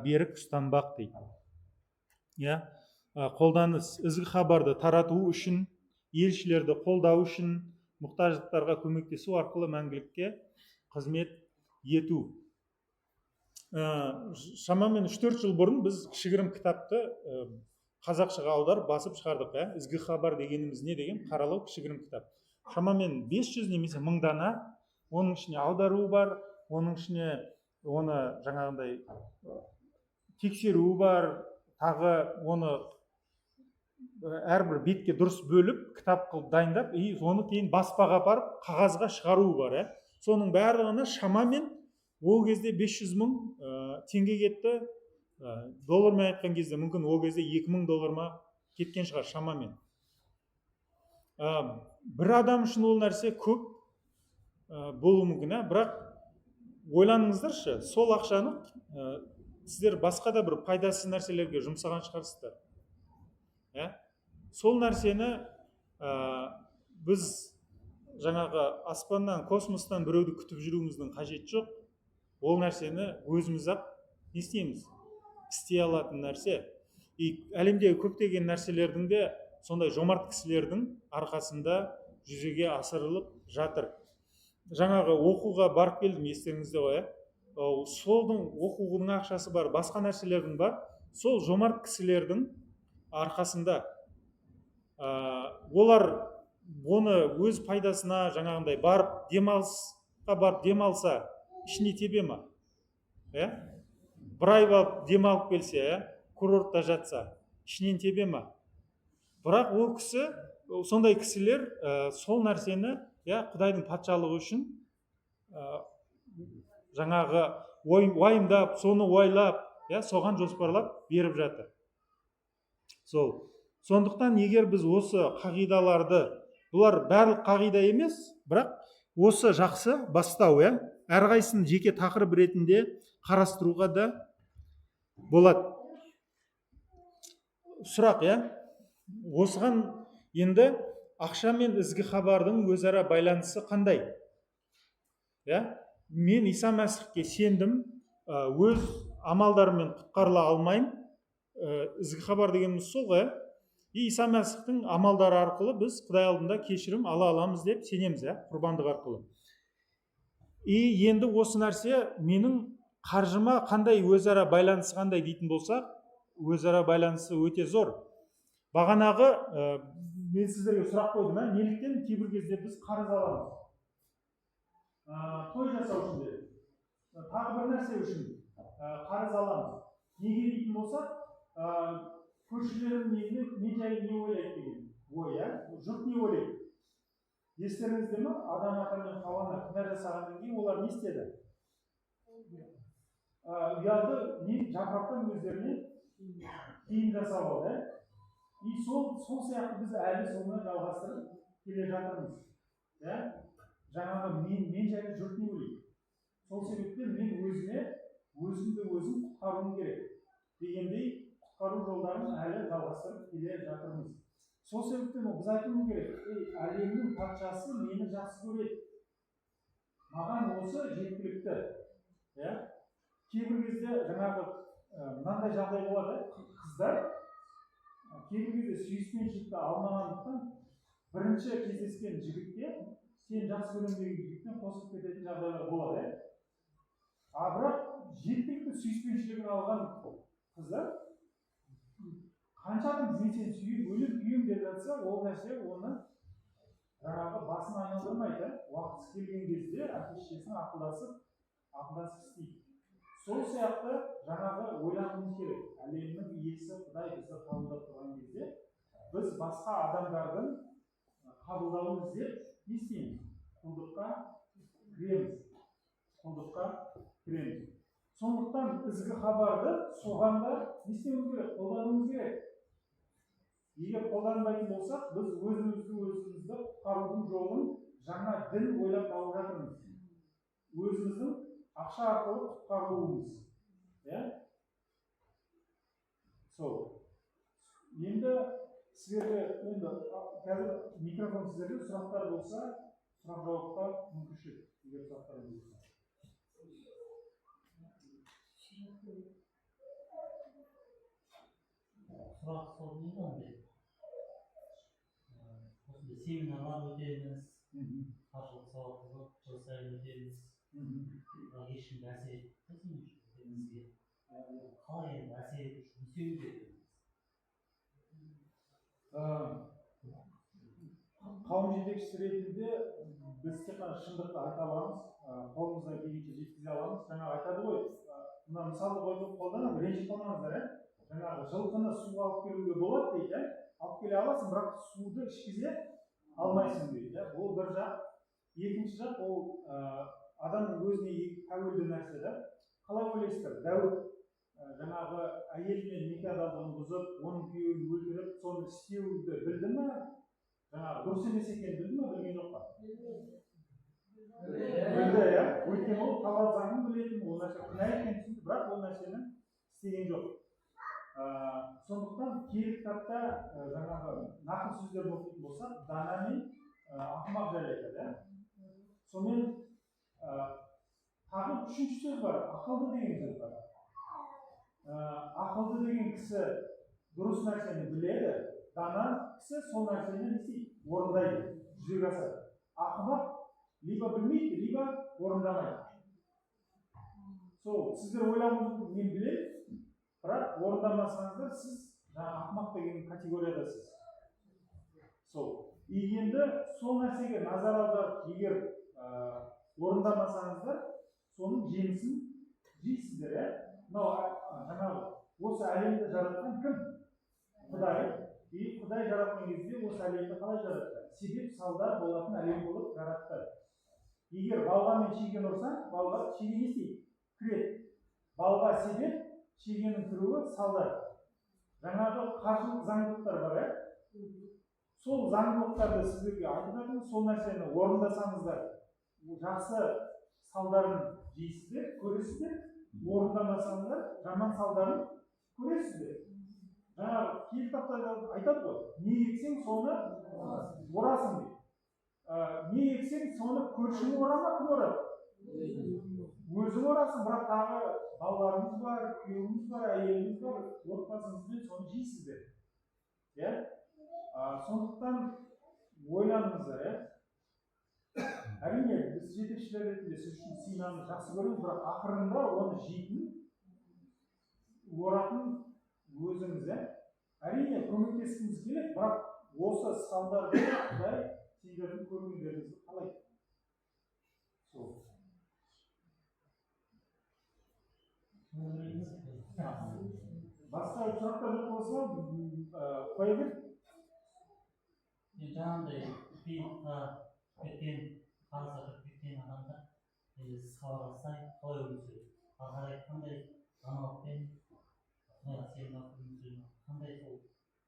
берік ұстанбақ дейді. Қолданыс: ізгі хабарды тарату үшін, елшілерді қолдау үшін, мұқтаждықтарға көмектесу арқылы мәңгілікке қызмет ету. Шамамен 3-4 жыл бұрын біз кішігірім кітапты қазақшаға аударып басып шығардық. Ізгі хабар дегеніміз не деген? Қаралау кішігірім кітап. Шамамен 500 немесе 1000 дана. Оның ішіне аударуы бар, оның ішіне оны жаңағындай тексеруі бар, тағы оны әрбір бетке дұрыс бөліп, кітап қылып дайындап, оны кейін баспаға апарып, қағазға шығаруы бар. Соның барлығына шамамен ол кезде 500 000 теңге кетті. Доллармен айтқан кезде мүмкін ол кезде 2000 долларма кеткен шығар шамамен. Бір адам үшін ол нәрсе көп болуы мүмкін, бірақ ойланыңыздаршы, сол ақшаны сіздер басқа да бір пайдасыз нәрселерге жұмсаған шығарсыздар. Сол нәрсені біз жаңағы аспаннан, космостан біреуді күтіп жүруіміздің қажеті жоқ. Ол нәрсені өзіміз-ақ не істейміз? Істей алатын нәрсе. Әлемдегі көптеген нәрселердің де сондай жомарт кісілердің арқасында жүзеге асырылып жатыр. Жаңағы оқуға барып келдім, естеріңізде ғой. Солдың оқуының ақшасы бар, басқа нәрселердің бар. Сол жомарт кісілердің арқасында олар оны өз пайдасына жаңағындай барып демалысқа барып демалса, ішіне тебе ма? Бір ай барып демалып келсе, курортта жатса, ішінен тебе ма? Бірақ ол кісі, сондай кісілер сол нәрсені Құдайдың патшалығы үшін жаңағы уайымдап, соны ойлап, соған жоспарлап беріп жатыр. Сондықтан егер біз осы қағидаларды, бұлар барлық қағида емес, бірақ осы жақсы бастау, әрқайсысын жеке тақырып ретінде қарастыруға да болады. Сұрақ, осыған енді ақша мен ізгі хабардың өзара байланысы қандай? Мен Иса Мәсіхке сендім, өз амалдарымен құтқарыла алмаймын. Ізгі хабар дегеніміз сол ғой. Иса Мәсіхтің амалдары арқылы біз Құдай алдында кешірім ала аламыз деп сенеміз, құрбандық арқылы. Енді осы нәрсе менің қаржыма қандай өзара байланысы қандай дейтін болсақ, өзара байланысы өте зор. Бағанағы мен сіздерге сұрақ қойдым, неліктен кейбір кезде біз қарыз аламыз? Той жасау үшін де, тағы бір нәрсе үшін қарыз аламыз. Неге дейтін болсақ, көршілерім не жайы не ойлайды деген ой, жұрт не ойлайды? Естеріңізде ме? Адам ата мен Хауаны күнә жасағаннан кейін олар не істеді? Ұялды, жапырақтан өздеріне киім жасап алды. Сол сияқты біз әлі соны жалғастырып келе жатырмыз. Жаңағы мен жайлы жұрт не ойлайды? Сол себептен мен өзімді құтқаруым керек дегендей құтқару жолдарын әлі жалғастырып келе жатырмыз. Сол себептен біз айтуымыз керек, әлемнің патшасы мені жақсы көреді. Маған осы жеткілікті. Кейбір кезде жаңағы мынандай жағдай болады, қыздар кейбір кезде сүйіспеншілікті алмағандықтан бірінші кездескен жігітке сен жақсы көремін деген жігіттен қосылып кететін жағдайлар болады, иә. Бірақ жеткілікті сүйіспеншілігін алған қыздар қанша адам мен сені сүйемін, өлем күйемін деп жатса, ол нәрсе оны жаңағы басын айналдырмайды. Уақыты келген кезде әке-шешесіне ақылдасып істейді. Сол сияқты жаңағы ойлануымыз керек. Әлемнің иесі Құдай бізді қабылдап тұрған кезде біз басқа адамдардың қабылдауын іздеп не істейміз? Құлдыққа кіреміз. Сондықтан ізгі хабарды соған да не істеуіміз керек? Қолдануымыз керек. Егер қолданбайтын болсақ, біз өзімізді құтқарудың жолын жаңа дін ойлап тауып жатырмыз. Өзіміздің ақша арқылы құтқарылуымыз. Сол. Енді сіздерге қазір микрофон сіздерге сұрақтар болса, сұрақ жауаптар мүмкіншілік. Егер сұрақтар болса. Сұрақ сол дейді ондай. Осындай семинарлар өтеміз, қаржылық сауаттылық жыл сайын өтеміз. Ешкім әсер етті бізге. Қалай енді әсер ету үшін не істеу керек? Қауым жетекшісі ретінде біз тек қана шындықты айта аламыз, қолымыздан келгенше жеткізе аламыз. Жаңа айтады ғой, мына мысалды қолданамыз, ренжіп қалмаңыздар, жаңағы жылқыны суға алып келуге болады дейді, алып келе аласың, бірақ суды ішкізе алмайсың дейді. Ол бір жақ. Екінші жақ ол адамның өзіне тәуелді нәрсе да. Қалай ойлайсыздар? Дәуіт жаңағы әйелімен некадалығын бұзып, оның күйеуін өлтіріп, соны істеуді білді ме? Жаңағы дұрыс емес екенін білді ме, білген жоқ па? Білді, иә. Өйткені ол Талат заңын білетін, ол нәрсе күнә екенін түсінді, бірақ ол нәрсені істеген жоқ. Сондықтан киелі кітапта жаңағы нақыл сөздерді оқитын болсақ, дана мен ақымақ жайлы айтады. Сонымен тағы үшінші сөз бар, ақылды деген сөз бар. Ақылды деген кісі дұрыс нәрсені біледі, дана кісі сол нәрсені орындайды, жүзеге асырады. Ақымақ либо білмейді, либо орындамайды. Сол, сіздер ойлауыңызды мен білемін, бірақ орындамасаңыздар, сіз ақымақ деген категориядасыз. Сол. Енді сол нәрсеге назар аударып, егер орындамасаңыздар, соның жемісін жейсіздер, жаңағы осы әлемді жаратқан кім? Құдай. Құдай жаратқан кезде осы әлемді қалай жаратты? Себеп салдар болатын әлем болып жаратты. Егер балға мен шеген ұрсаң, балға шеген не істейді? Кіреді. Балға себеп, шегенің кіруі салдар. Жаңағы қаржылық заңдылықтар бар, сол заңдылықтарды сіздерге айтып жатырмын, сол нәрсені орындасаңыздар, жақсы салдарын жейсіздер, көресіздер, орындамасаңыздар, жаман салдарын көресіздер. Жаңағы киелі кітапта айтады ғой, не ексең, соны орасың дейді. Не ексең, соны көршің орама, кім орады? Өзің орасың, бірақ тағы балаларыңыз бар, күйеуіңіз бар, әйеліңіз бар, отбасыңызбен соны жейсіздер. Сондықтан ойланыңыздар. Әрине, біз жетекшілер ретінде сіз үшін сыйнаны жақсы көреміз, бірақ ақырында оны жейтін, оратын өзіңіз. Әрине, көмектескіңіз келеді, бірақ осы салдарды Құдай сендердің көргендеріңізді қалайды. Сол. Басқа сұрақтар жоқ болса, қоя бер. Жаңағыдай қиындыққа кеткен, қарызға кеткен адамдар хабарлассай, қалай өмір сүреді? Ағай қандай даналықпен, қандай сол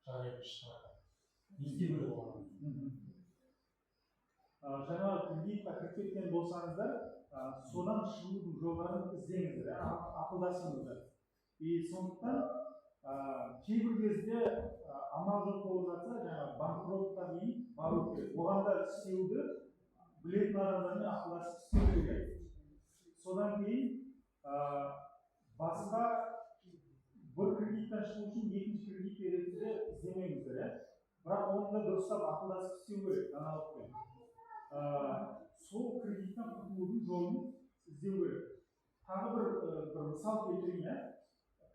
жағдайды шығарады? Не істеу керек оған? Жаңағы кредитқа кіріп кеткен болсаңыздар, содан шығудың жолдарын іздеңіздер, ақылдасыңыздар. Сондықтан кейбір кезде амал жоқ болып жатса, жаңағы банкротқа дейін бару керек. Оған да істеуді білетін адамдармен ақылдасып істеу керек. Содан кейін басқа бір кредиттен шығу үшін екінші кредит ретінде іздемеңіздер, иә. Бірақ оны да дұрыстап ақылдасып істеу керек даналықпен. Сол кредиттен құтылудың жолын іздеу керек. Тағы бір мысал келтірейін, иә.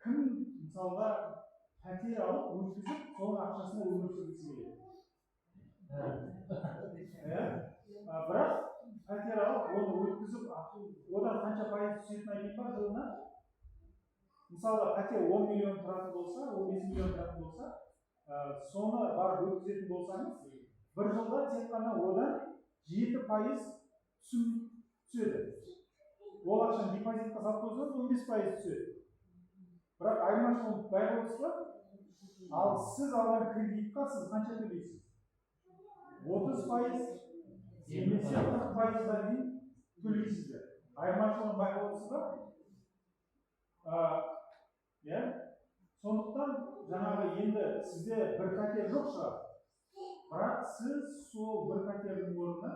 Кім мысалға пәтер алып өткізіп, соның ақшасына өмір сүргісі келеді. Бірақ пәтер алып, оны өткізіп, одан қанша пайыз түсетінін айтайын ба жылына? Мысалы, пәтер 10 миллион тұратын болса, 15 миллион тұратын болса, соны барып өткізетін болсаңыз, бір жылда тек қана одан 7% түседі. Ол ақшаны депозитқа салып қойсаңыз 15% түседі. Бірақ айырмашылығы байқаймыз ба? Ал сіз алған кредитқа сіз қанша төлейсіз? 30% немесе 40%-ға дейін төлейсіздер. Айырмашылығын байқаймыз ба? Иә? Сондықтан жаңағы енді сізде бір пәтер жоқ шығар. Бірақ сіз сол бір пәтердің орнына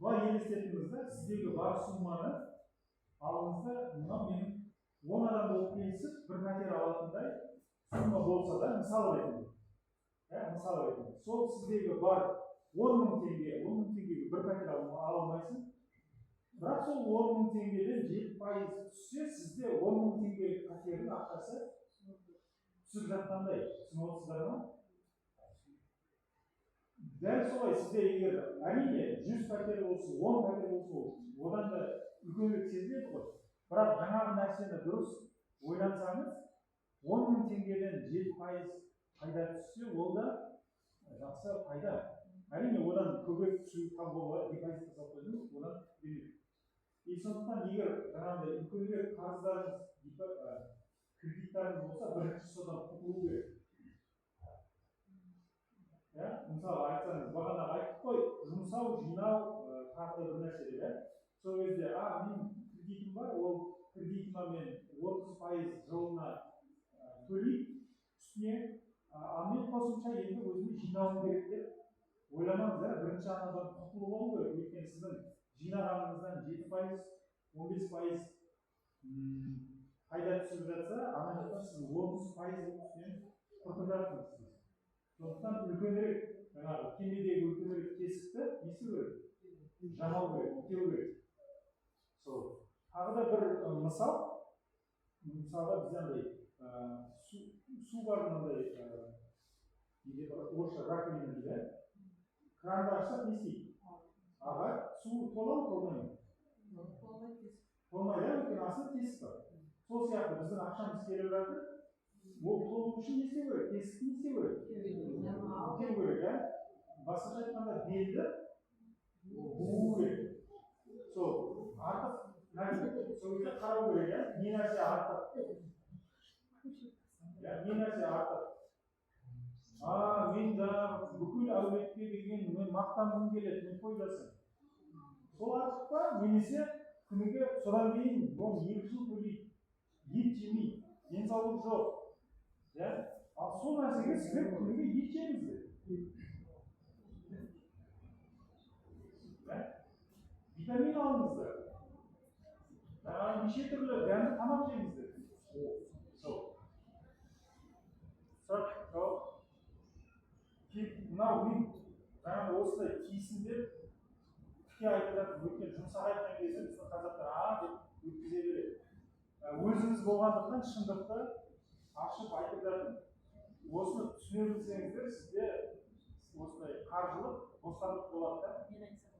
былай елестетіңіз да, сіздегі бар сумманы алыңыз да, мынау менің 10 адам болып келісіп бір пәтер алатындай сумма болса да, мысал ретінде. Мысал ретінде. Сол сіздегі бар 10 мың теңгеге бір пәтер ала алмайсың. Бірақ сол 10 мың теңгеден 7% түссе, сізде 10 мың теңгелік пәтердің ақшасы түсіп жатқандай. Түсініп отырсыздар ма? Дәл солай сізде егер әрине 100 пәтер болсын, 10 пәтер болсын, одан да үлкенірек сезіледі ғой. Бірақ жаңағы нәрсені дұрыс ойлансаңыз, 10 мың теңгеден 7% пайда түссе, ол да жақсы пайда. Әрине одан көбірек түсу табуға депозит жасап қойдыңыз, одан демек. Сондықтан егер жаңағыдай үлкенірек қарыздарыңыз, кредиттарыңыз болса, бірінші содан құтылу керек. Мысалы айтсаңыз, бағана айттық қой, жұмсау, жинау тағы бір нәрсе деп. Сол кезде, мен кредитім бар, ол кредитіма мен 30% жылына төлеймін үстіне, мен қосымша енді өзіме жинауым керек деп ойламаңыз, бірінші анадан құтылып алу керек. Өйткені сіздің жинағаныңыздан 7%, 15% пайда түсіп жатса, ана жақта сіз 30% үстінен құртып жатырсыз. Сондықтан үлкенірек, кемедегі үлкенірек тесікті не істеу керек? Жамау керек, бітеу керек. Сол. Тағы да бір мысал, мысалға бізде андай су бар мынандай, орысша раковина дейді. Кранды ашсақ не істейді? Су тола ма, толмайды? Толмайды, өйткені астында тесік бар. Сол сияқты біздің ақшамыз келіп жатыр. Ол толу үшін не істеу керек? Тесікті не істеу керек? Бітеу керек, басқаша айтқанда белді буу керек. Сол артық сол кезде қарау керек, не нәрсе артық? Не нәрсе артық? Мен жаңағы бүкіл әулетке деген мен мақтанғым келеді, мен той жасаймын. Сол артық па? Немесе күніге содан кейін 2 жыл төлейді, ет жемейді, денсаулық жоқ. Ал сол нәрсеге сіздер күніге ет жеңіздер. Витамин алыңыздар. Неше түрлі дәмді тамақ жеңіздер. Мынау мен жаңағы осылай киісіндер тіке айтып жатыр. Өйткені жұмсақ айтқан кезде біздің қазақтар деп өткізе береді. Өзіңіз болғандықтан шындықты ашып айтып жатыр. Осыны түсіне білсеңіздер, сізде осындай қаржылық бостандық болады да. Мен айтсам.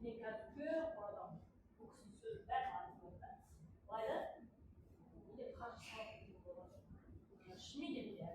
Мен қазір адам бұл кісінің сөзі бәрін айтып отыр. Былай да, неде қаржы салып болады. Шынымен де